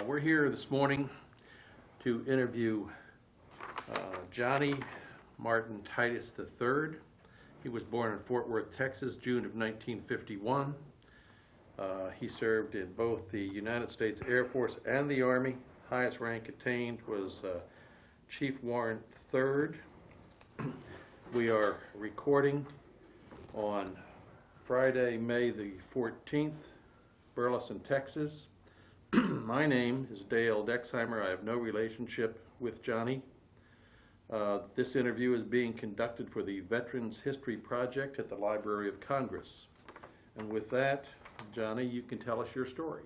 We're here this morning to interview Johnie Martin Titus III. He was born in Fort Worth, Texas, June of 1951. He served in both the United States Air Force and the Army. Highest rank attained was Chief Warrant III. We are recording on Friday, May the 14th, Burleson, Texas. My name is Dale Dexheimer. I have no relationship with Johnie. This interview is being conducted for the Veterans History Project at the Library of Congress. And with that, Johnie, you can tell us your story.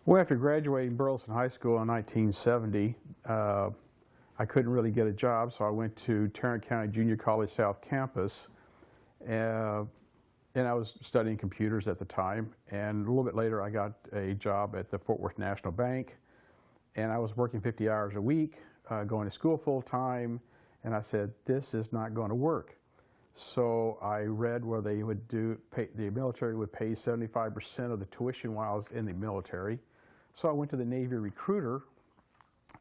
Well, after graduating Burleson High School in 1970, I couldn't really get a job, so I went to Tarrant County Junior College South Campus, and I was studying computers at the time. And a little bit later, I got a job at the Fort Worth National Bank, and I was working 50 hours a week, going to school full time, and I said, this is not going to work. So I read where they would the military would pay 75% of the tuition while I was in the military. So I went to the Navy recruiter,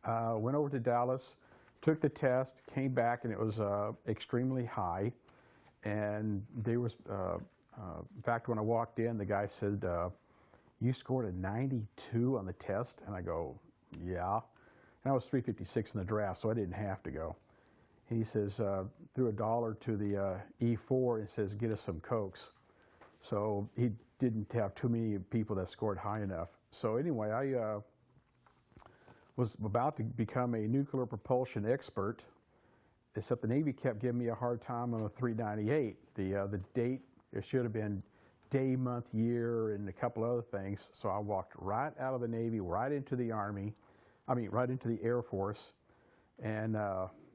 went over to Dallas, took the test, came back, and it was extremely high. And there was, in fact, when I walked in, the guy said, you scored a 92 on the test? And I go, yeah. And I was 356 in the draft, so I didn't have to go. He says, threw $1 to the E4 and says, get us some Cokes. So he didn't have too many people that scored high enough. So anyway, I was about to become a nuclear propulsion expert, except the Navy kept giving me a hard time on the 398. The date, it should have been day, month, year, and a couple other things. So I walked right out of the Navy, right into the Army, right into the Air Force, and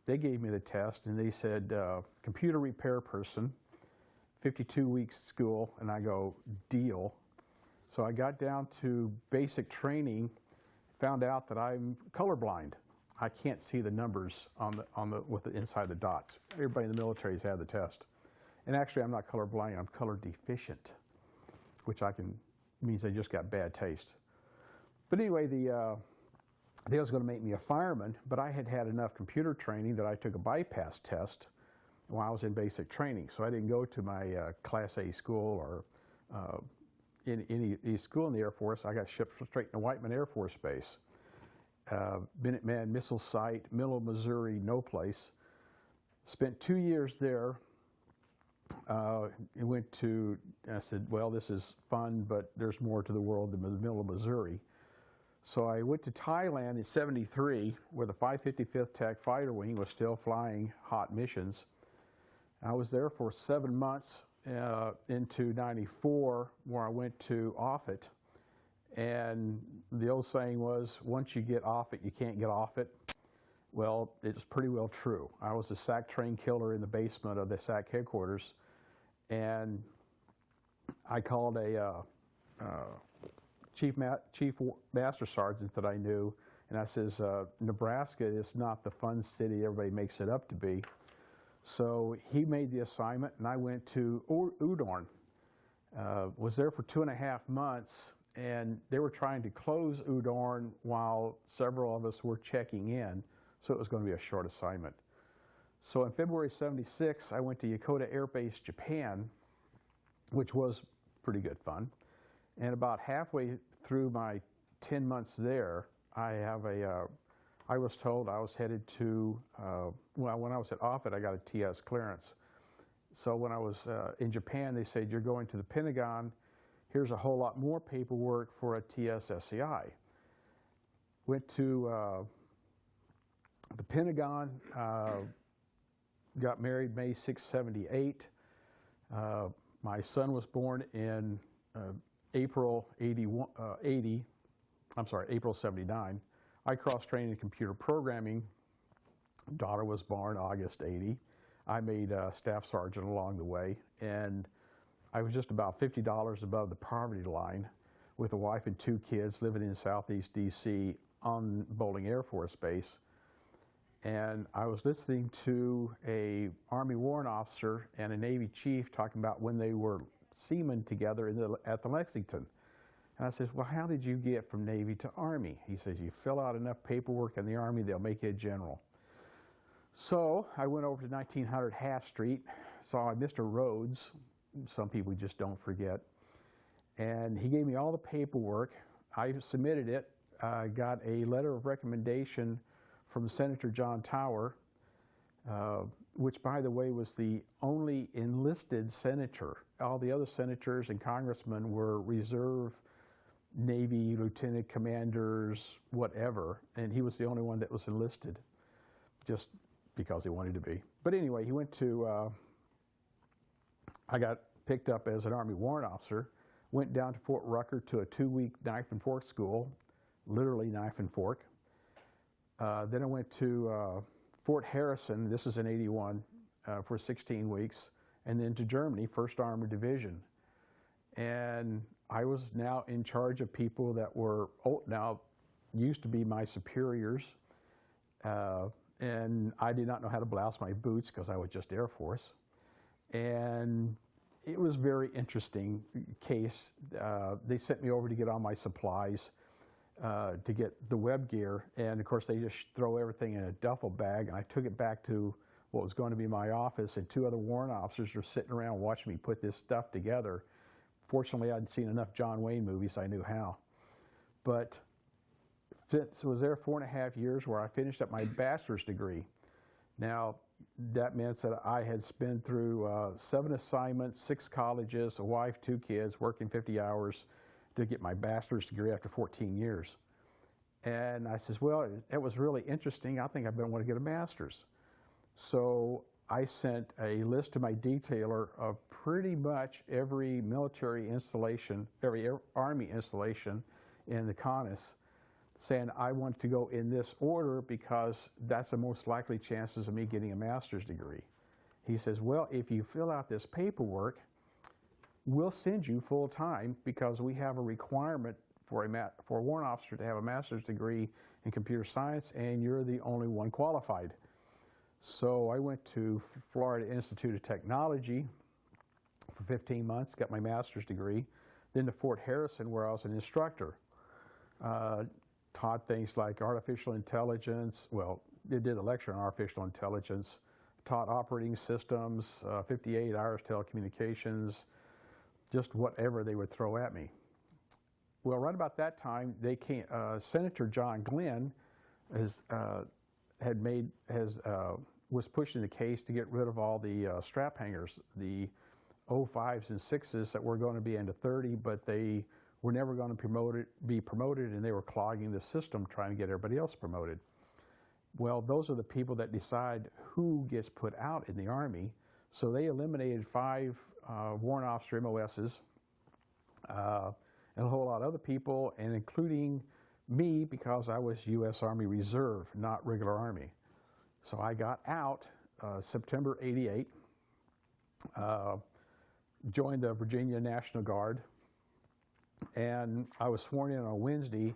they gave me the test, and they said, computer repair person, 52 weeks school, and I go, deal. So I got down to basic training, found out that I'm colorblind. I can't see the numbers with the inside the dots. Everybody in the military has had the test. And actually, I'm not colorblind, I'm color deficient, which means I just got bad taste. But anyway, they was going to make me a fireman, but I had had enough computer training that I took a bypass test while I was in basic training. So I didn't go to my Class A school or any school in the Air Force. I got shipped straight to Whiteman Air Force Base. Minuteman Missile Site, middle of Missouri, no place. Spent 2 years there. I said, well, this is fun, but there's more to the world than the middle of Missouri. So I went to Thailand in '73, where the 555th TAC Fighter Wing was still flying hot missions. I was there for 7 months into '94, where I went to Offutt. And the old saying was, once you get off it, you can't get off it. Well, it's pretty well true. I was a SAC train killer in the basement of the SAC headquarters, and I called a chief master sergeant that I knew, and I says, Nebraska is not the fun city everybody makes it up to be. So he made the assignment, and I went to Udorn. Was there for 2.5 months. And they were trying to close Udorn while several of us were checking in, so it was going to be a short assignment. So in February '76, I went to Yokota Air Base, Japan, which was pretty good fun. And about halfway through my 10 months there, I was told I was headed to, well, when I was at Offutt, I got a TS clearance. So when I was in Japan, they said, you're going to the Pentagon. Here's a whole lot more paperwork for a TS-SCI. Went to the Pentagon, got married May 6, '78. My son was born in April '79. I cross-trained in computer programming. Daughter was born August '80. I made staff sergeant along the way, and I was just about $50 above the poverty line with a wife and 2 kids living in Southeast DC on Bowling Air Force Base. And I was listening to a Army warrant officer and a Navy chief talking about when they were seamen together at the Lexington. And I says, well, how did you get from Navy to Army? He says, you fill out enough paperwork in the Army, they'll make you a general. So I went over to 1900 Half Street, saw Mr. Rhodes, some people just don't forget, and he gave me all the paperwork. I submitted it, got a letter of recommendation from Senator John Tower, which, by the way, was the only enlisted senator. All the other senators and congressmen were reserve Navy lieutenant commanders, whatever, and he was the only one that was enlisted, just because he wanted to be. But anyway, he went to, I got picked up as an Army warrant officer, went down to Fort Rucker to a 2-week knife and fork school, literally knife and fork. Then I went to Fort Harrison, this is in '81, for 16 weeks, and then to Germany, 1st Armored Division. And I was now in charge of people that were, now used to be my superiors, and I did not know how to blouse my boots because I was just Air Force. And it was a very interesting case. They sent me over to get all my supplies, to get the web gear, and of course they just throw everything in a duffel bag, and I took it back to what was going to be my office, and 2 other warrant officers were sitting around watching me put this stuff together. Fortunately, I'd seen enough John Wayne movies, I knew how. But was there 4.5 years where I finished up my bachelor's degree. Now, that meant that I had been through 7 assignments, 6 colleges, a wife, 2 kids, working 50 hours to get my bachelor's degree after 14 years. And I says, well, it was really interesting. I think I want to get a master's. So I sent a list to my detailer of pretty much every military installation, every Army installation in the CONUS, saying I want to go in this order because that's the most likely chances of me getting a master's degree. He says, well, if you fill out this paperwork, we'll send you full time because we have a requirement for a warrant officer to have a master's degree in computer science, and you're the only one qualified. So I went to Florida Institute of Technology for 15 months, got my master's degree, then to Fort Harrison where I was an instructor. Taught things like artificial intelligence, well, they did a lecture on artificial intelligence, taught operating systems, 58 hours telecommunications, just whatever they would throw at me. Well, right about that time, they came, Senator John Glenn was pushing the case to get rid of all the strap hangers, the 05s and 6s that were going to be into 30, but they were never going to be promoted, and they were clogging the system trying to get everybody else promoted. Well, those are the people that decide who gets put out in the Army. So they eliminated 5 warrant officer MOSs and a whole lot of other people, and including me because I was U.S. Army Reserve, not regular Army. So I got out September '88, joined the Virginia National Guard, and I was sworn in on Wednesday,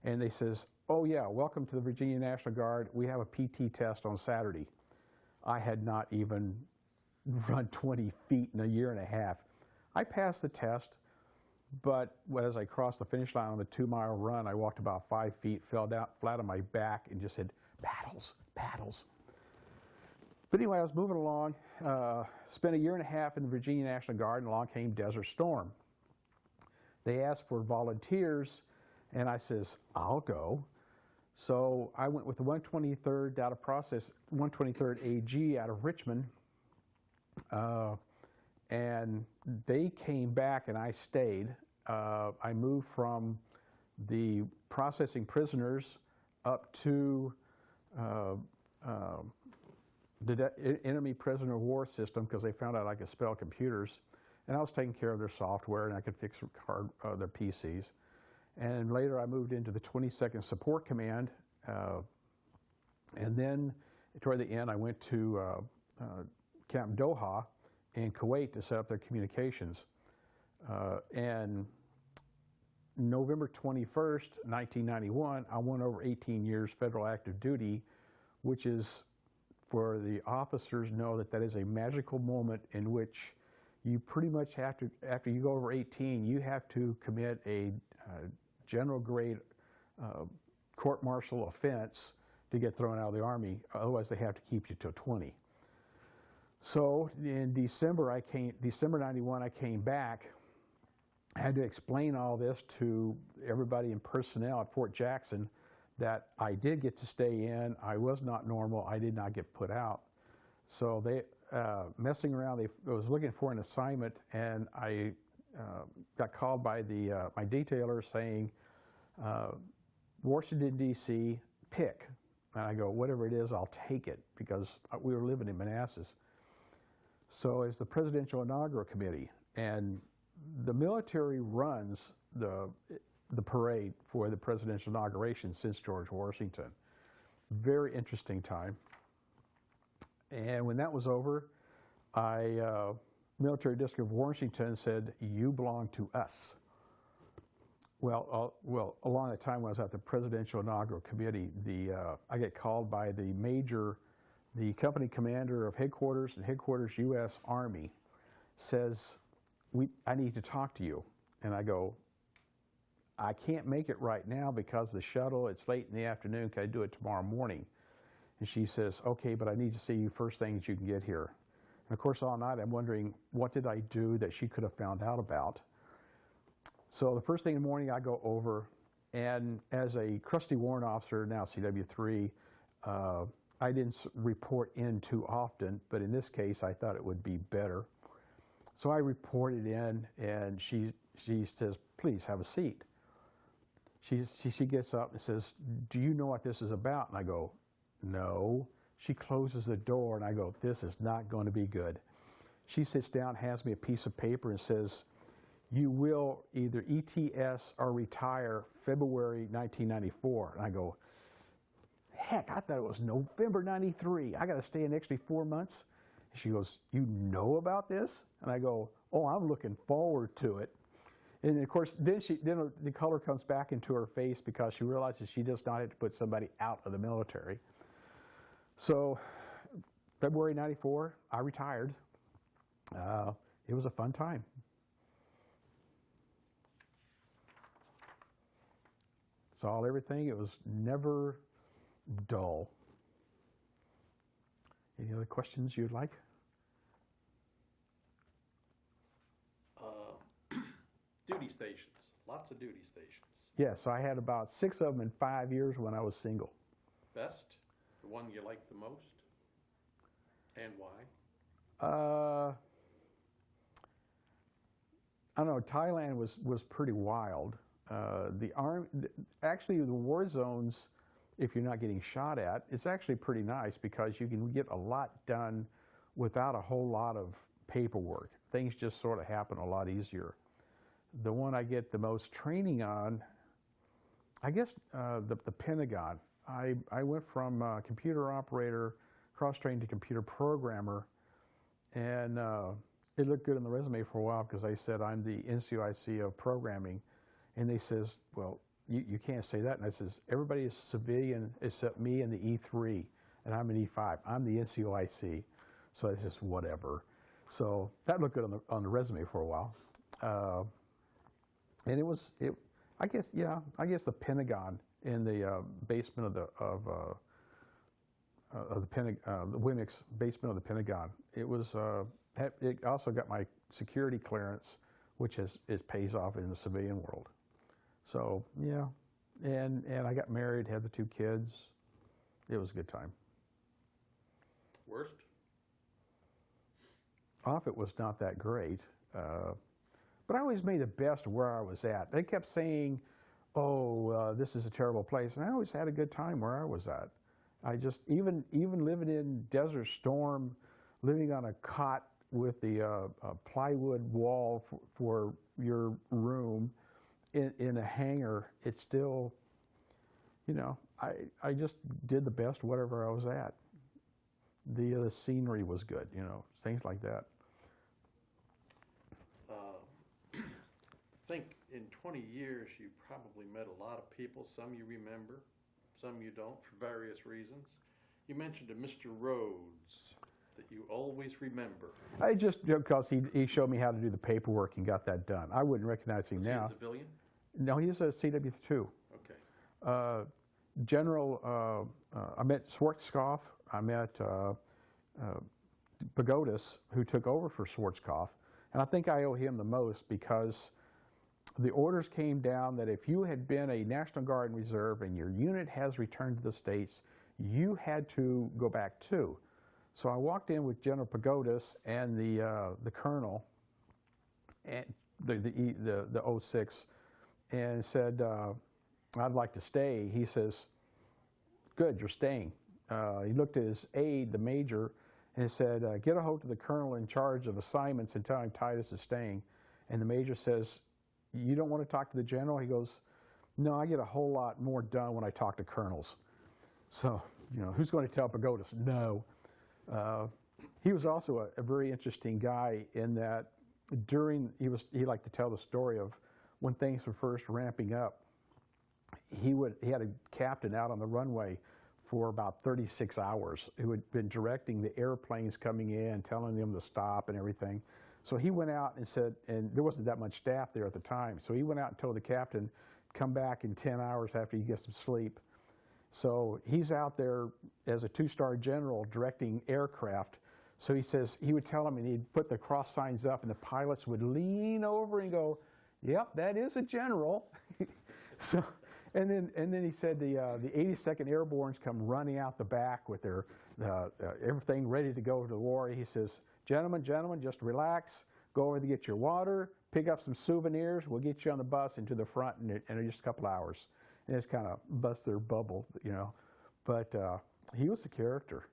and they says, oh yeah, welcome to the Virginia National Guard. We have a PT test on Saturday. I had not even run 20 feet in a year and a half. I passed the test, but as I crossed the finish line on the 2-mile run, I walked about 5 feet, fell down flat on my back, and just said, paddles, paddles. But anyway, I was moving along, spent a year and a half in the Virginia National Guard, and along came Desert Storm. They asked for volunteers, and I says, I'll go. So I went with the 123rd Data Process, 123rd AG out of Richmond, and they came back and I stayed. I moved from the processing prisoners up to the enemy prisoner of war system because they found out I could spell computers, and I was taking care of their software and I could fix their PCs. And later I moved into the 22nd Support Command, and then toward the end I went to Camp Doha in Kuwait to set up their communications. And November 21st, 1991, I went over 18 years federal active duty, which is, for the officers know that is a magical moment in which you pretty much have to, after you go over 18, you have to commit a general grade court-martial offense to get thrown out of the Army. Otherwise, they have to keep you till 20. So in December '91, I came back. I had to explain all this to everybody in personnel at Fort Jackson that I did get to stay in. I was not normal. I did not get put out. So they, messing around, they was looking for an assignment, and I got called by my detailer saying, Washington, D.C., pick. And I go, whatever it is, I'll take it, because we were living in Manassas. So it's the Presidential Inaugural Committee, and the military runs the parade for the presidential inauguration since George Washington. Very interesting time. And when that was over, Military District of Washington said, you belong to us. Well, along the time when I was at the Presidential Inaugural Committee, I get called by the company commander of headquarters and headquarters U.S. Army, says, I need to talk to you. And I go, I can't make it right now because the shuttle, it's late in the afternoon, can I do it tomorrow morning? And she says, okay, but I need to see you first thing that you can get here. And of course, all night I'm wondering, what did I do that she could have found out about? So the first thing in the morning I go over, and as a crusty warrant officer, now CW3, I didn't report in too often, but in this case I thought it would be better. So I reported in, and she says, please have a seat. She gets up and says, do you know what this is about? And I go, no. She closes the door, and I go, this is not going to be good. She sits down, hands me a piece of paper, and says, you will either ETS or retire February 1994. And I go, heck, I thought it was November '93. I got to stay an extra 4 months. She goes, you know about this? And I go, oh, I'm looking forward to it. And of course, then the color comes back into her face because she realizes she does not have to put somebody out of the military. So February '94, I retired. It was a fun time. Saw everything. It was never dull. Any other questions you'd like? Duty stations, lots of duty stations. Yes, I had about 6 of them in 5 years when I was single. Best? The one you like the most? And why? I don't know, Thailand was pretty wild. Actually, the war zones, if you're not getting shot at, it's actually pretty nice because you can get a lot done without a whole lot of paperwork. Things just sort of happen a lot easier. The one I get the most training on, I guess the Pentagon. I went from computer operator, cross-trained to computer programmer, and it looked good on the resume for a while because I said I'm the NCOIC of programming, and they says, well, you can't say that. And I says, everybody is civilian except me and the E3, and I'm an E5. I'm the NCOIC. So I says, whatever. So that looked good on the resume for a while. And I guess the Pentagon in the basement of the WMIX basement of the Pentagon. It was. It also got my security clearance, which pays off in the civilian world. So yeah, and I got married, had the 2 kids. It was a good time. Worst? Off it was not that great. But I always made the best of where I was at. They kept saying, oh, this is a terrible place. And I always had a good time where I was at. I just, even living in Desert Storm, living on a cot with the plywood wall for your room in a hangar, it's still, you know, I just did the best whatever I was at. The scenery was good, you know, things like that. I think in 20 years you probably met a lot of people, some you remember, some you don't for various reasons. You mentioned a Mr. Rhodes that you always remember. I just, because he showed me how to do the paperwork and got that done. I wouldn't recognize him Was now. he a civilian? No, he was a CW2. Okay. I met Schwarzkopf, I met Pagodas, who took over for Schwarzkopf, and I think I owe him the most because the orders came down that if you had been a National Guard and Reserve and your unit has returned to the States, you had to go back too. So I walked in with General Pagodas and the colonel, and the 06, and said, I'd like to stay. He says, good, you're staying. He looked at his aide, the major, and said, get a hold of the colonel in charge of assignments and tell him Titus is staying. And the major says, you don't want to talk to the general? He goes, no, I get a whole lot more done when I talk to colonels. So, who's going to tell Pagodas? No. He was also a very interesting guy in that he liked to tell the story of when things were first ramping up. He had a captain out on the runway for about 36 hours who had been directing the airplanes coming in, telling them to stop and everything. So he went out and said, and there wasn't that much staff there at the time, so he went out and told the captain, come back in 10 hours after you get some sleep. So he's out there as a 2-star general directing aircraft. So he says, he would tell them, and he'd put the cross signs up, and the pilots would lean over and go, yep, that is a general. So, and then he said the 82nd Airbornes come running out the back with their everything ready to go to the war. He says, gentlemen, just relax, go over to get your water, pick up some souvenirs, we'll get you on the bus into the front in just a couple hours. And it's kind of bust their bubble, But he was a character.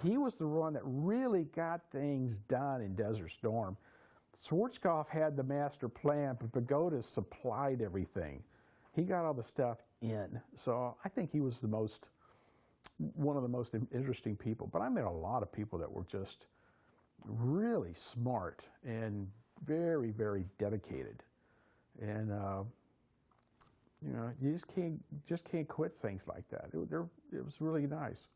He was the one that really got things done in Desert Storm. Schwarzkopf had the master plan, but Pagodas supplied everything. He got all the stuff in. So I think he was one of the most interesting people. But I met a lot of people that were just really smart and very, very dedicated. And you just can't quit things like that. It was really nice.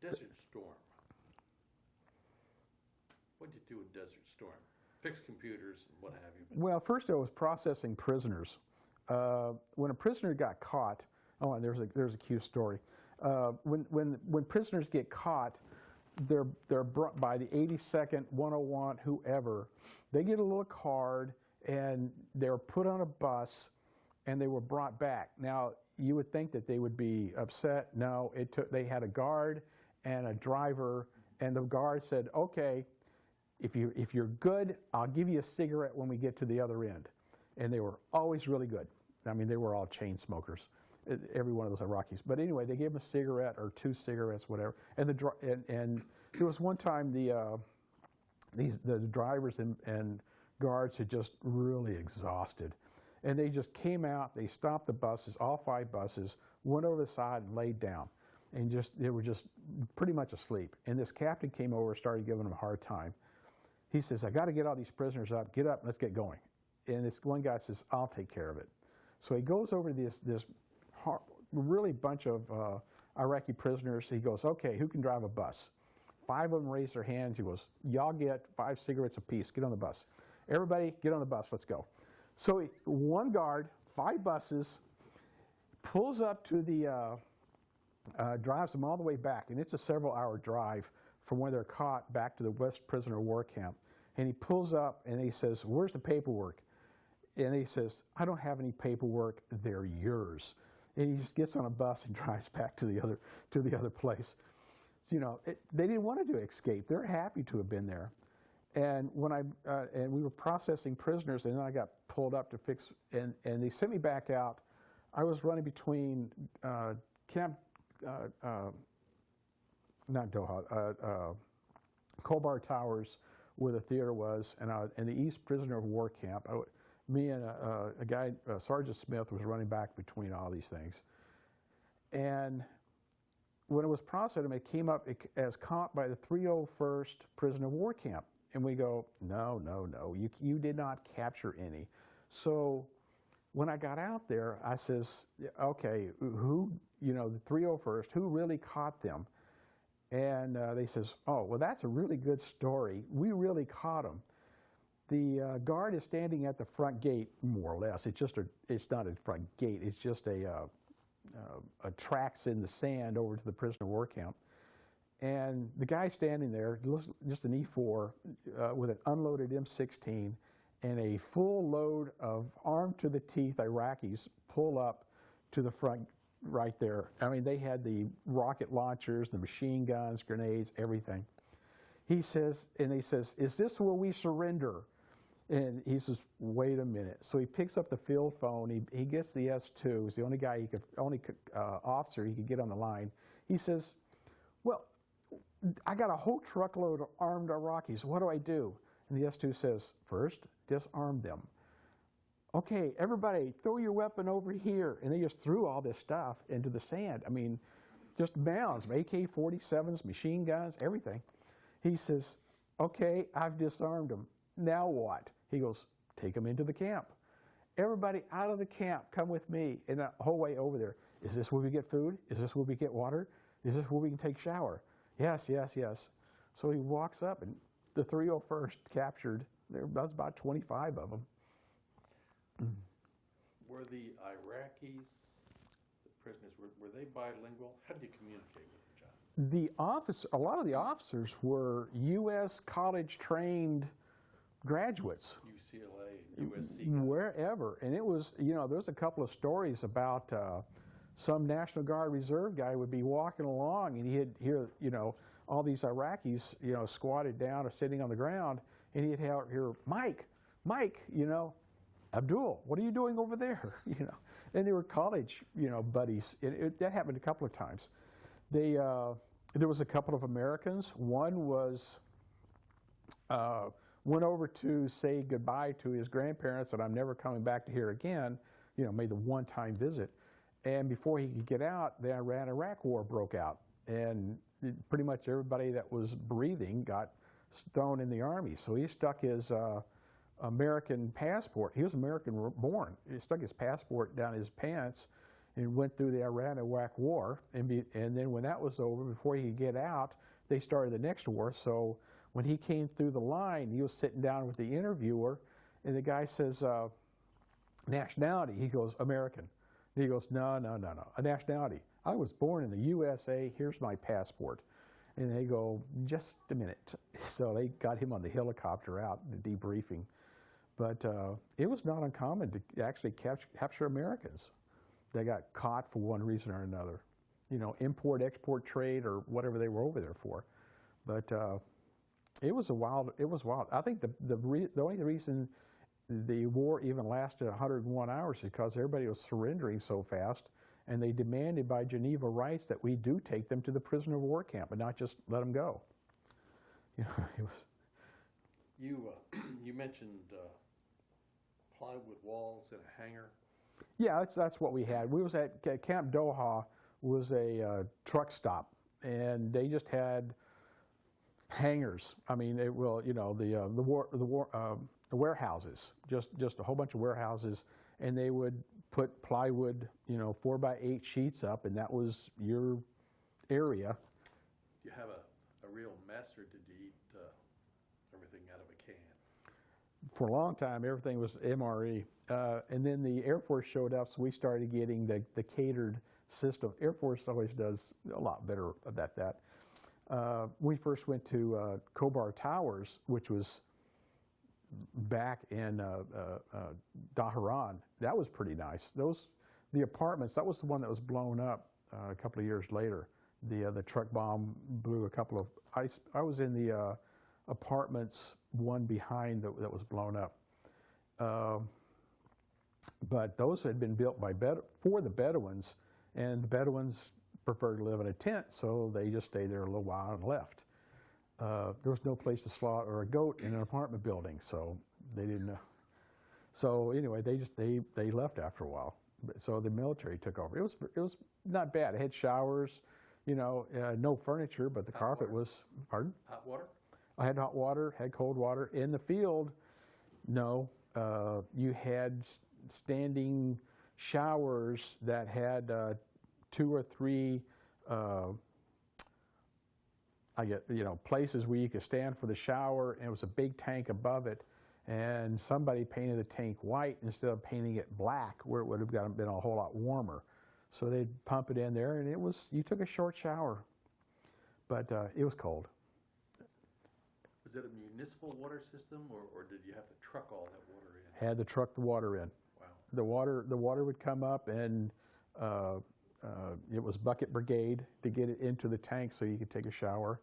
Desert Storm. What did you do in Desert Storm? Fix computers and what have you? Well, first I was processing prisoners. When a prisoner got caught, and there's a cute story. When prisoners get caught, they're brought by the 82nd, 101, whoever. They get a little card and they're put on a bus and they were brought back. Now, you would think that they would be upset. No, they had a guard and a driver, and the guard said, okay, if you're good, I'll give you a cigarette when we get to the other end. And they were always really good. I mean, they were all chain smokers, every one of those Iraqis. But anyway, they gave them a cigarette or 2 cigarettes, whatever. And there was one time the drivers and guards had just really exhausted. And they just came out, they stopped the buses, all 5 buses, went over the side and laid down. And they were just pretty much asleep. And this captain came over and started giving them a hard time. He says, I got to get all these prisoners up. Get up, let's get going. And this one guy says, I'll take care of it. So he goes over to this really bunch of Iraqi prisoners. He goes, okay, who can drive a bus? 5 of them raise their hands. He goes, y'all get 5 cigarettes apiece. Get on the bus. Everybody, get on the bus. Let's go. So one guard, 5 buses, pulls up to the, drives them all the way back. And it's a several-hour drive from where they're caught back to the West Prisoner War Camp. And he pulls up and he says, where's the paperwork? And he says, I don't have any paperwork. They're yours. And he just gets on a bus and drives back to the other place. So, they didn't want to do escape. They're happy to have been there. And when and we were processing prisoners, and then I got pulled up to fix, and they sent me back out. I was running between Camp, not Doha, Kobar Towers, where the theater was, and the East Prisoner of War Camp. Me and a guy, Sergeant Smith, was running back between all these things. And when it was processed, it came up as caught by the 301st Prisoner of War Camp. And we go, no, you did not capture any. So when I got out there, I says, okay, who, the 301st, who really caught them? And they says, oh, well, that's a really good story. We really caught them. The guard is standing at the front gate, more or less. It's not a front gate. It's just a tracks in the sand over to the prisoner of war camp. And the guy standing there, just an E4 with an unloaded M16 and a full load of armed to the teeth Iraqis pull up to the front right there. I mean, they had the rocket launchers, the machine guns, grenades, everything. He says, "Is this where we surrender?" And he says, "Wait a minute." So he picks up the field phone. He gets the S2. He's the only guy officer he could get on the line. He says, "Well, I got a whole truckload of armed Iraqis. What do I do?" And the S2 says, "First, disarm them." "Okay, everybody, throw your weapon over here." And they just threw all this stuff into the sand. I mean, just mounds, AK-47s, machine guns, everything. He says, "Okay, I've disarmed them. Now what?" He goes, "Take them into the camp. Everybody out of the camp, come with me." And the whole way over there, "Is this where we get food? Is this where we get water? Is this where we can take shower?" "Yes, yes, yes." So he walks up, and the 301st captured. There was about 25 of them. Were the Iraqis, the prisoners, were they bilingual? How did you communicate with them, John? A lot of the officers were U.S. college-trained graduates. UCLA, USC. Wherever. And it was, there's a couple of stories about some National Guard Reserve guy would be walking along, and he'd hear, all these Iraqis, squatted down or sitting on the ground, and he'd hear, Mike, "Abdul, what are you doing over there?" And they were college, buddies. That happened a couple of times. There was a couple of Americans. One went over to say goodbye to his grandparents, and "I'm never coming back to here again," made the one-time visit. And before he could get out, the Iran-Iraq War broke out. And pretty much everybody that was breathing got thrown in the army. So he stuck his American passport. He was American born. He stuck his passport down his pants and went through the Iran-Iraq War. And then when that was over, before he could get out, they started the next war. So when he came through the line, he was sitting down with the interviewer, and the guy says, "Nationality?" He goes, "American." And he goes, No. "A nationality. I was born in the USA. Here's my passport." And they go, "Just a minute." So they got him on the helicopter out, the debriefing. But it was not uncommon to actually capture Americans. They got caught for one reason or another. Import-export trade or whatever they were over there for. But it was wild. I think the only reason the war even lasted 101 hours is because everybody was surrendering so fast, and they demanded by Geneva rights that we do take them to the prisoner of war camp and not just let them go. It was. You mentioned plywood walls and a hangar. Yeah, that's what we had. We was at Camp Doha, was a truck stop, and they just had hangars. I mean, the warehouses, just a whole bunch of warehouses, and they would put plywood, 4x8 sheets up, and that was your area. You have a real mess, or did you eat everything out of a can? For a long time, everything was MRE. And then the Air Force showed up, so we started getting the catered system. Air Force always does a lot better at that. We first went to Khobar Towers, which was back in Dhahran. That was pretty nice. The apartments, that was the one that was blown up a couple of years later. The truck bomb blew a couple of, I was in the apartments, one behind that was blown up. But those had been built for the Bedouins, and the Bedouins preferred to live in a tent, so they just stayed there a little while and left. There was no place to slaughter a goat in an apartment building, so they didn't know. So anyway, they left after a while. So the military took over. It was not bad. It had showers, no furniture, but the carpet was. Pardon? Hot water? I had hot water, had cold water. In the field, no. You had standing showers that had 2 or 3 places where you could stand for the shower, and it was a big tank above it, and somebody painted the tank white instead of painting it black, where it would have been a whole lot warmer. So they'd pump it in there, and you took a short shower, but it was cold. Was it a municipal water system, or did you have to truck all that water in? Had to truck the water in. Wow. The water would come up, and it was bucket brigade to get it into the tank so you could take a shower.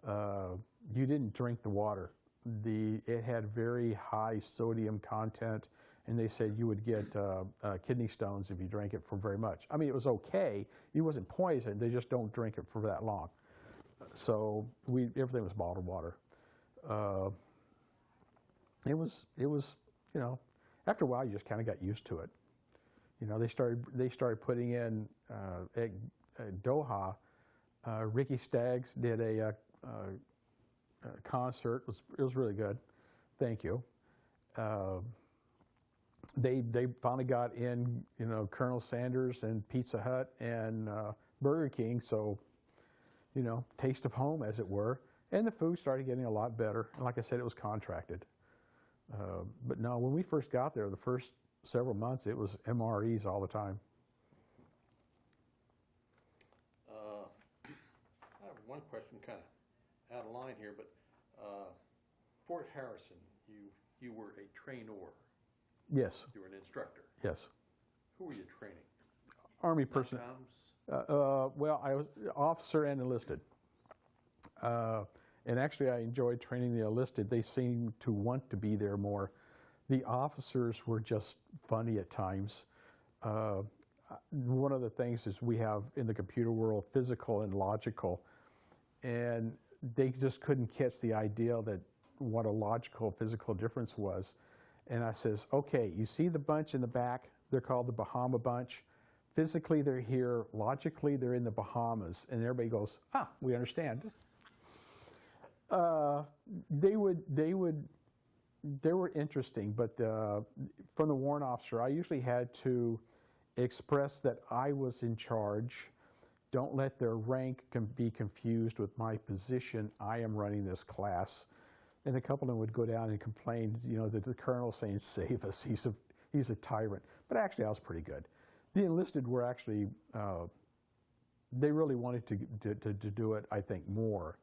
You didn't drink the water. It had very high sodium content, and they said you would get kidney stones if you drank it for very much. I mean, it was okay. It wasn't poison. They just don't drink it for that long. So everything was bottled water. It was after a while you just kind of got used to it. They started putting in at Doha. Ricky Staggs did a concert. It was really good. Thank you. They finally got in Colonel Sanders and Pizza Hut and Burger King. So taste of home, as it were. And the food started getting a lot better. And like I said, it was contracted. But no, when we first got there, the first several months, it was MREs all the time. I have one question, kind of out of line here, but Fort Harrison, you were a trainor. Yes. You were an instructor. Yes. Who were you training? Army person. Well, I was officer and enlisted. And actually, I enjoyed training the enlisted. They seemed to want to be there more. The officers were just funny at times. One of the things is we have in the computer world physical and logical, and they just couldn't catch the idea that what a logical physical difference was. And I says, okay, you see the bunch in the back? They're called the Bahama Bunch. Physically, they're here. Logically, they're in the Bahamas. And everybody goes, we understand. They were interesting, but from the warrant officer, I usually had to express that I was in charge. Don't let their rank be confused with my position. I am running this class. And a couple of them would go down and complain, that the colonel saying, save us, he's a tyrant. But actually, I was pretty good. The enlisted were actually, they really wanted to do it, I think, more.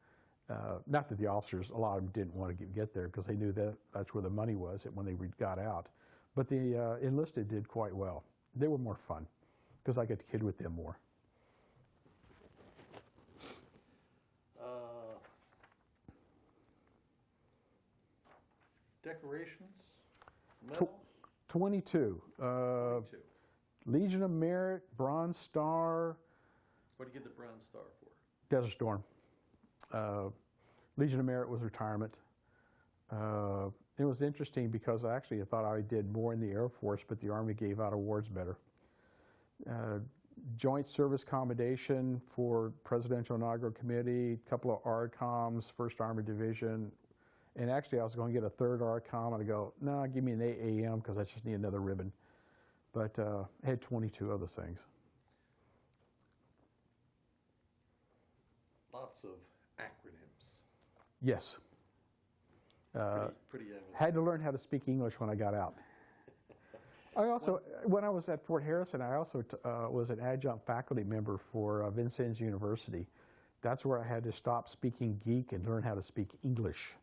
Not that the officers, a lot of them didn't want to get there because they knew that's where the money was when they got out. But the enlisted did quite well. They were more fun because I got to kid with them more. Decorations? Medals? 22. 22. Legion of Merit, Bronze Star. What did you get the Bronze Star for? Desert Storm. Legion of Merit was retirement. It was interesting because I thought I did more in the Air Force, but the Army gave out awards better. Joint Service Commendation for Presidential Inaugural Committee, a couple of ARCOMs, 1st Armored Division. And actually, I was going to get a 3rd ARCOM, and I go, no, give me an AAM because I just need another ribbon. But I had 22 other things. Lots of acronyms. Yes. Pretty had to learn how to speak English when I got out. I also, when I was at Fort Harrison, I also was an adjunct faculty member for Vincennes University. That's where I had to stop speaking geek and learn how to speak English.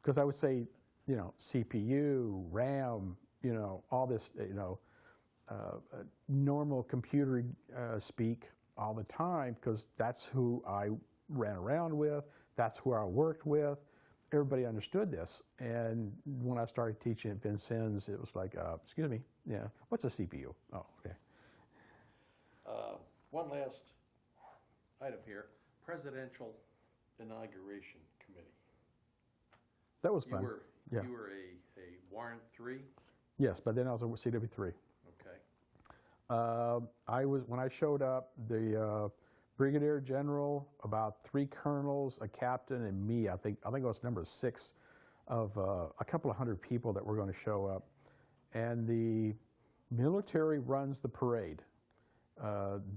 Because I would say, CPU, RAM, all this, normal computer speak all the time because that's who I ran around with, that's who I worked with. Everybody understood this. And when I started teaching at Vincennes, it was like, excuse me, what's a CPU? Oh, okay. One last item here, Presidential Inauguration Committee. That was fun. You were a Warrant 3? Yes, but then I was a CW3. Okay. When I showed up, the Brigadier General, about 3 colonels, a captain, and me. I think it was number 6 of a couple of hundred people that were going to show up. And the military runs the parade.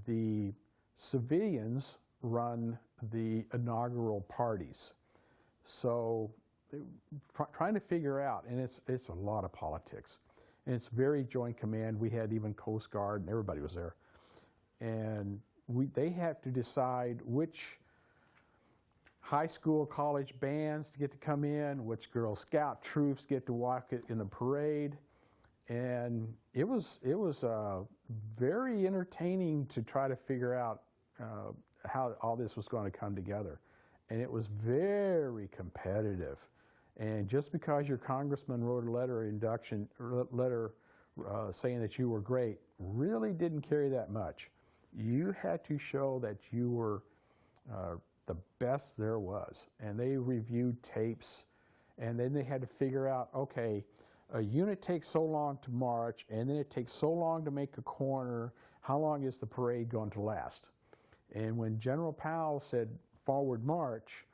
The civilians run the inaugural parties. So trying to figure out, and it's a lot of politics. And it's very joint command. We had even Coast Guard, and everybody was there. And they have to decide which high school, college bands get to come in, which Girl Scout troops get to walk in the parade. And it was very entertaining to try to figure out how all this was going to come together. And it was very competitive. And just because your congressman wrote a letter saying that you were great, really didn't carry that much. You had to show that you were the best there was. And they reviewed tapes, and then they had to figure out, okay, a unit takes so long to march, and then it takes so long to make a corner. How long is the parade going to last? And when General Powell said, forward march,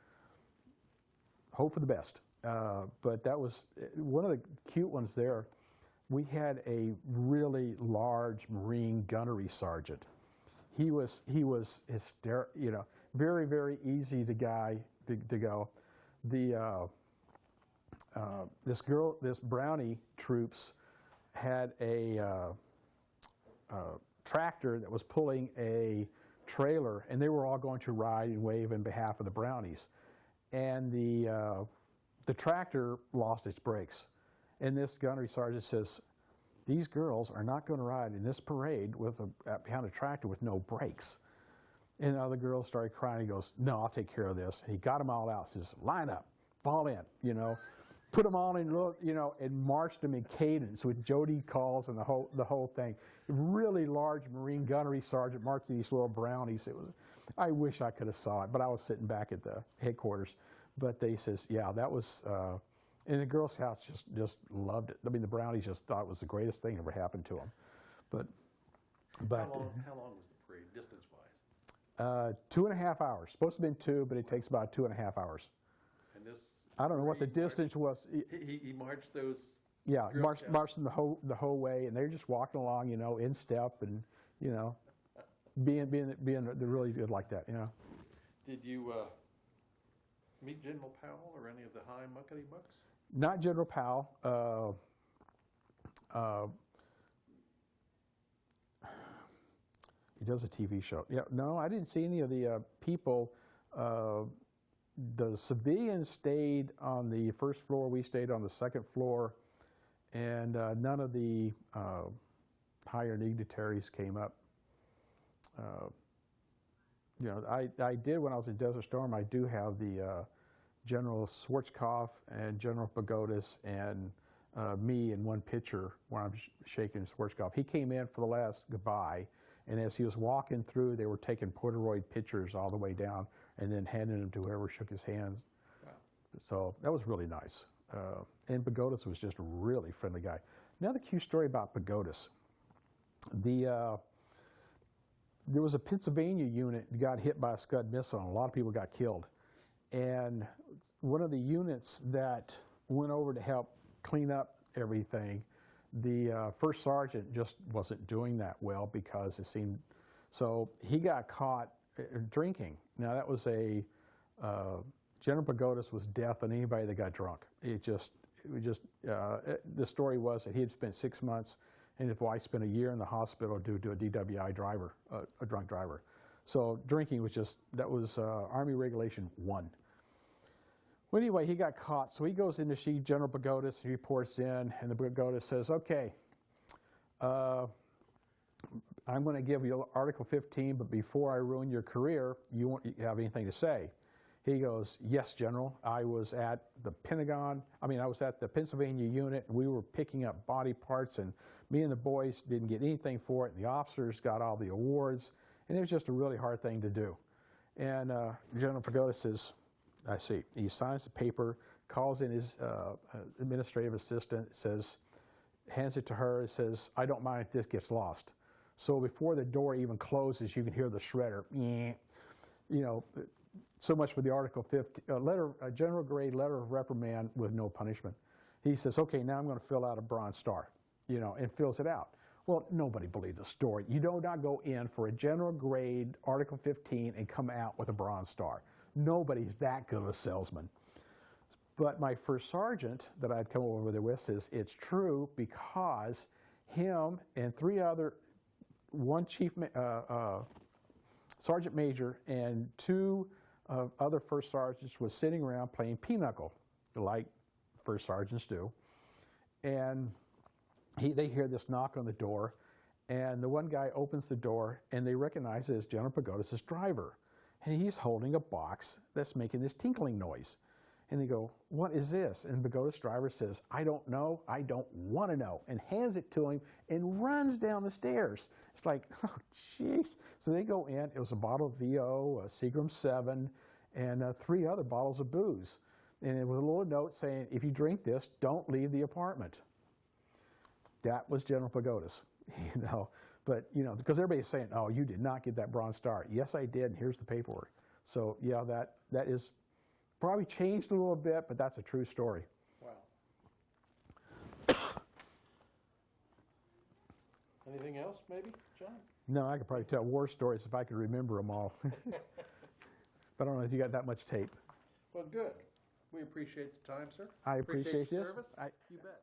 hope for the best. But that was one of the cute ones there. We had a really large Marine gunnery sergeant. He was hysterical, very, very easy to go. This Brownie troops had a tractor that was pulling a trailer, and they were all going to ride and wave in behalf of the Brownies. And the tractor lost its brakes. And this gunnery sergeant says, these girls are not going to ride in this parade behind a tractor with no brakes. And the other girls started crying. He goes, no, I'll take care of this. He got them all out, says, line up, fall in, put them all in, and marched them in cadence with Jody calls and the whole thing. Really large Marine gunnery sergeant marching these little Brownies. I wish I could have saw it, but I was sitting back at the headquarters. But they says, yeah, that was, and the Girl Scouts just loved it. I mean, the Brownies just thought it was the greatest thing that ever happened to them. But how long was the parade, distance-wise? 2.5 hours. Supposed to have been 2, but it takes about 2.5 hours. And this, I don't know what the distance was. He marched those. Yeah, marched them the whole way, and they're just walking along, in step, and being they're really good like that, Did you meet General Powell or any of the high muckety bucks? Not General Powell. He does a TV show. Yeah, no, I didn't see any of the people. The civilians stayed on the first floor. We stayed on the second floor, and none of the higher dignitaries came up. I did when I was in Desert Storm. I do have the General Schwarzkopf and General Pagodas and me in one picture where I'm shaking Schwarzkopf. He came in for the last goodbye, and as he was walking through, they were taking Polaroid pictures all the way down and then handing them to whoever shook his hands. Wow. So that was really nice. And Pagodas was just a really friendly guy. Another cute story about Pagodas. There was a Pennsylvania unit that got hit by a Scud missile, and a lot of people got killed. And one of the units that went over to help clean up everything, the first sergeant just wasn't doing that well because it seemed, so he got caught drinking. Now that was General Pagodas was death on anybody that got drunk. The story was that he had spent 6 months and his wife spent a year in the hospital due to a DWI driver, a drunk driver. So drinking was that was Army Regulation 1. Well, anyway, he got caught, so he goes in to see General Pagodas, he reports in, and the Pagodas says, okay, I'm going to give you Article 15, but before I ruin your career, you won't have anything to say. He goes, yes, General, I was at the Pentagon, I was at the Pennsylvania unit, and we were picking up body parts, and me and the boys didn't get anything for it, and the officers got all the awards, and it was just a really hard thing to do. And General Pagoda says, I see. He signs the paper, calls in his administrative assistant, hands it to her, says, I don't mind if this gets lost. So before the door even closes, you can hear the shredder. So much for the Article 15, a general grade letter of reprimand with no punishment. He says, okay, now I'm going to fill out a Bronze Star, and fills it out. Well, nobody believed the story. You do not go in for a general grade Article 15 and come out with a Bronze Star. Nobody's that good of a salesman. But my first sergeant that I'd come over there with says it's true because him and one sergeant major and two other first sergeants was sitting around playing pinochle, like first sergeants do. And they hear this knock on the door, and the one guy opens the door, and they recognize it as General Pagodas' driver. And he's holding a box that's making this tinkling noise. And they go, "What is this?" And Pagodas' driver says, "I don't know, I don't want to know," and hands it to him and runs down the stairs. It's like, oh, jeez. So they go in. It was a bottle of VO, a Seagram 7, and 3 other bottles of booze. And it was a little note saying, "If you drink this, don't leave the apartment." That was General Pagodas, you know. But, you know, because everybody's saying, "Oh, you did not get that Bronze Star." Yes, I did, and here's the paperwork. So, yeah, that is probably changed a little bit, but that's a true story. Wow. Anything else, maybe, John? No, I could probably tell war stories if I could remember them all. But I don't know if you got that much tape. Well, good. We appreciate the time, sir. I appreciate your this. service. You bet.